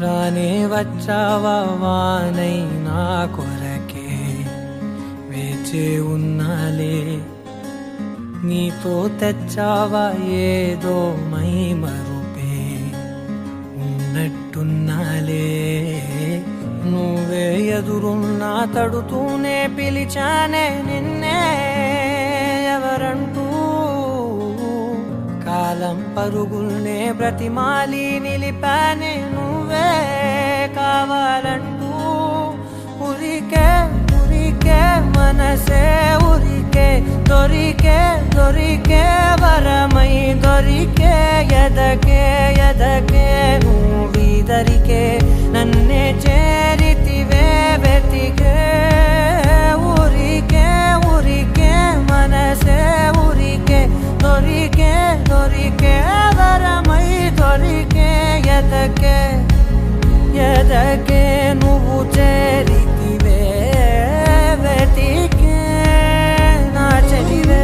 రానే వచ్చావా వానై నా కొరకే వేచే ఉన్నాలే, నీతో తెచ్చావా ఏదో మై మరుపే ఉన్నట్టున్నాలే. నువ్వే ఎదురున్నా తడుతూనే పిలిచానే నిన్నే ఎవరంటూ, కాలం పరుగుల్నే బ్రతిమాలి నిలిపానే నువ్వే కావాలంటూ. ఉరికే ఉరికే మనసే ఉరికే, దొరికే దొరికే వరమై దొరికే, ఎదకే ఎదకే నువ్విదరికే నన్నే చేరితివే వెతికే. ఉరికే ఉరికే మనసే ఉరికే, దొరికే దొరికే వరమై దొరికే, ఎదకే ఎదకే నువ్వు చేరితివే వెతికే నా చెలివే.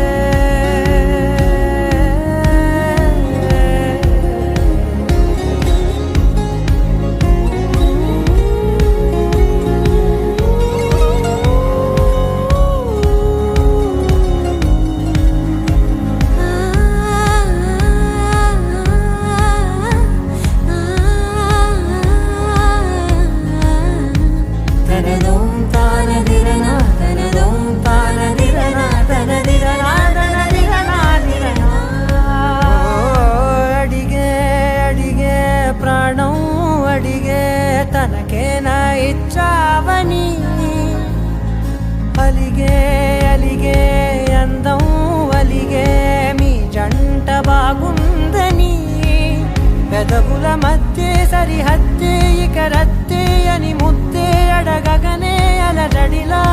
తనకేనా ఇచ్చావని అలిగే అలిగే అందం అలిగే మీ జంట బాగుందని, పెదవుల మధ్య సరిహద్దే ఇక రద్దే అని ముద్దే అడగగనే అలజడిలా